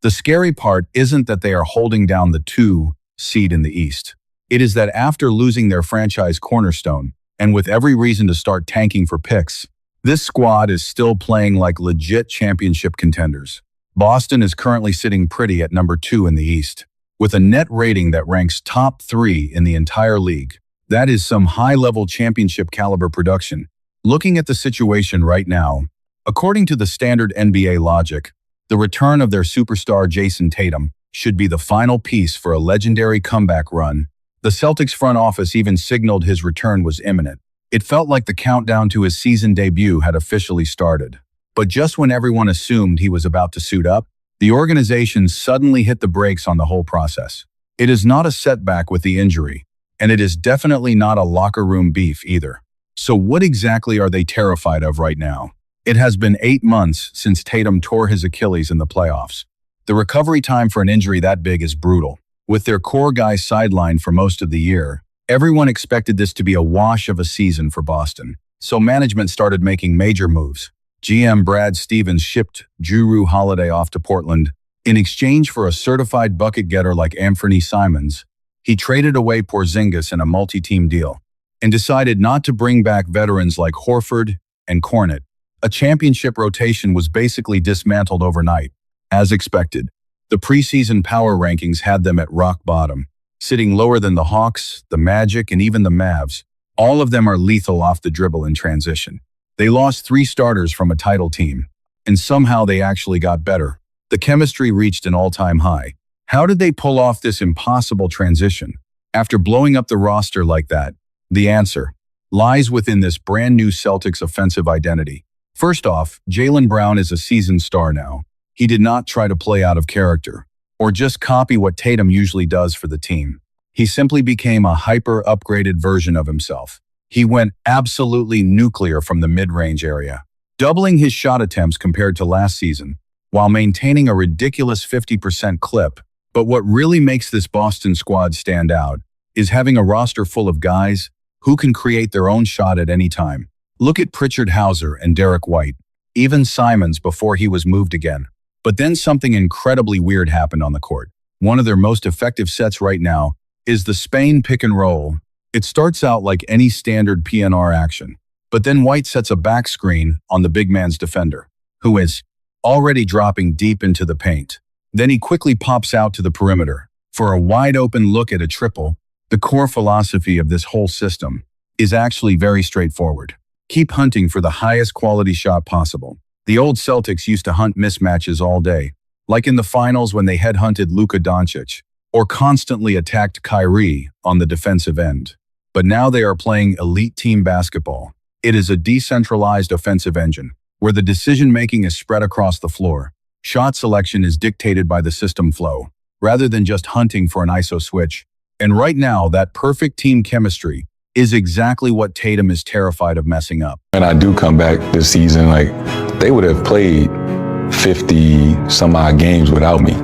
The scary part isn't that they are holding down the 2 seed in the East. It is that after losing their franchise cornerstone, and with every reason to start tanking for picks, this squad is still playing like legit championship contenders. Boston is currently sitting pretty at number 2 in the East, with a net rating that ranks top 3 in the entire league. That is some high-level championship caliber production. Looking at the situation right now, according to the standard NBA logic, the return of their superstar Jayson Tatum should be the final piece for a legendary comeback run. The Celtics front office even signaled his return was imminent. It felt like the countdown to his season debut had officially started. But just when everyone assumed he was about to suit up, the organization suddenly hit the brakes on the whole process. It is not a setback with the injury, and it is definitely not a locker room beef either. So what exactly are they terrified of right now? It has been 8 months since Tatum tore his Achilles in the playoffs. The recovery time for an injury that big is brutal. With their core guys sidelined for most of the year, everyone expected this to be a wash of a season for Boston. So management started making major moves. GM Brad Stevens shipped Jrue Holiday off to Portland. In exchange for a certified bucket getter like Anfernee Simons, he traded away Porzingis in a multi-team deal and decided not to bring back veterans like Horford and Cornet. A championship rotation was basically dismantled overnight. As expected, the preseason power rankings had them at rock bottom, sitting lower than the Hawks, the Magic, and even the Mavs. All of them are lethal off the dribble in transition. They lost 3 starters from a title team, and somehow they actually got better. The chemistry reached an all-time high. How did they pull off this impossible transition? After blowing up the roster like that, the answer lies within this brand new Celtics offensive identity. First off, Jaylen Brown is a seasoned star now. He did not try to play out of character, or just copy what Tatum usually does for the team. He simply became a hyper-upgraded version of himself. He went absolutely nuclear from the mid-range area, doubling his shot attempts compared to last season, while maintaining a ridiculous 50% clip. But what really makes this Boston squad stand out is having a roster full of guys who can create their own shot at any time. Look at Pritchard Hauser and Derek White, even Simons before he was moved again. But then something incredibly weird happened on the court. One of their most effective sets right now is the Spain pick and roll. It starts out like any standard PNR action, but then White sets a back screen on the big man's defender, who is already dropping deep into the paint. Then he quickly pops out to the perimeter for a wide-open look at a triple. The core philosophy of this whole system is actually very straightforward. Keep hunting for the highest quality shot possible. The old Celtics used to hunt mismatches all day, like in the finals when they headhunted Luka Doncic, or constantly attacked Kyrie on the defensive end. But now they are playing elite team basketball. It is a decentralized offensive engine, where the decision-making is spread across the floor. Shot selection is dictated by the system flow, rather than just hunting for an ISO switch. And right now, that perfect team chemistry is exactly what Tatum is terrified of messing up. When I do come back this season, they would have played 50 some odd games without me,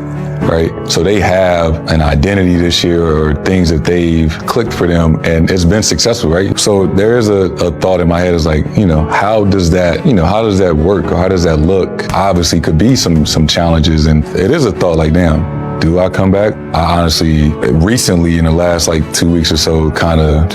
right? So they have an identity this year or things that they've clicked for them, and it's been successful, right? So there is a thought in my head is how does that work, or how does that look? Obviously could be some challenges, and it is a thought damn, do I come back? I honestly, recently in the last 2 weeks or so, kind of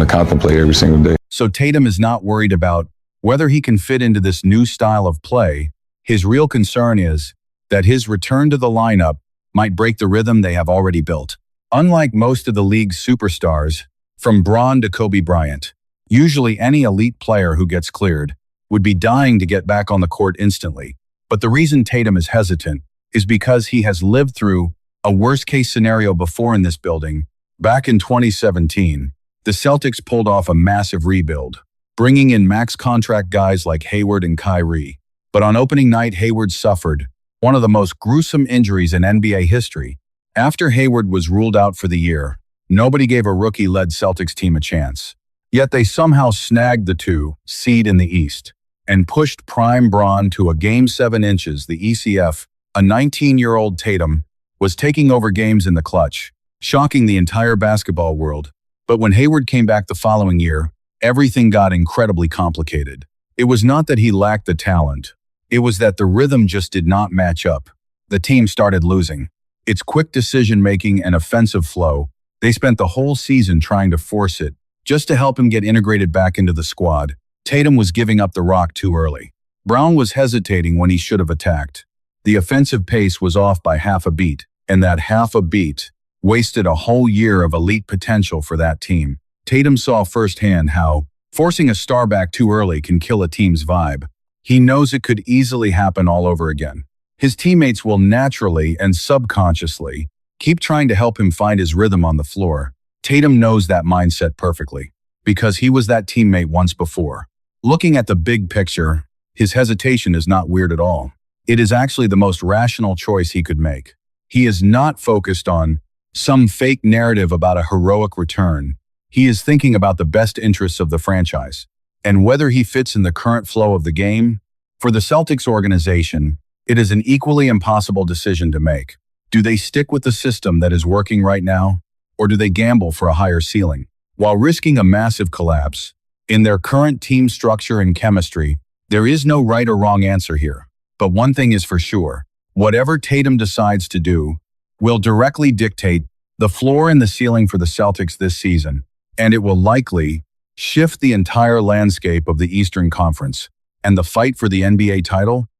contemplate every single day. So Tatum is not worried about whether he can fit into this new style of play. His real concern is that his return to the lineup might break the rhythm they have already built. Unlike most of the league's superstars, from Braun to Kobe Bryant, usually any elite player who gets cleared would be dying to get back on the court instantly. But the reason Tatum is hesitant is because he has lived through a worst-case scenario before in this building. Back in 2017, the Celtics pulled off a massive rebuild, bringing in max contract guys like Hayward and Kyrie. But on opening night, Hayward suffered one of the most gruesome injuries in NBA history. After Hayward was ruled out for the year, nobody gave a rookie-led Celtics team a chance. Yet they somehow snagged the 2 seed in the East and pushed prime Braun to a Game 7 inches. The ECF, a 19-year-old Tatum, was taking over games in the clutch, shocking the entire basketball world. But when Hayward came back the following year, everything got incredibly complicated. It was not that he lacked the talent. It was that the rhythm just did not match up. the team started losing. Its quick decision-making and offensive flow, they spent the whole season trying to force it, just to help him get integrated back into the squad. Tatum was giving up the rock too early. Brown was hesitating when he should have attacked. The offensive pace was off by half a beat, and that half a beat wasted a whole year of elite potential for that team. Tatum saw firsthand how forcing a star back too early can kill a team's vibe. He knows it could easily happen all over again. His teammates will naturally and subconsciously keep trying to help him find his rhythm on the floor. Tatum knows that mindset perfectly, because he was that teammate once before. Looking at the big picture, his hesitation is not weird at all. It is actually the most rational choice he could make. He is not focused on some fake narrative about a heroic return. He is thinking about the best interests of the franchise, and whether he fits in the current flow of the game. For the Celtics organization, it is an equally impossible decision to make. Do they stick with the system that is working right now, or do they gamble for a higher ceiling, while risking a massive collapse? In their current team structure and chemistry, there is no right or wrong answer here. But one thing is for sure, whatever Tatum decides to do will directly dictate the floor and the ceiling for the Celtics this season, and it will likely shift the entire landscape of the Eastern Conference. And the fight for the NBA title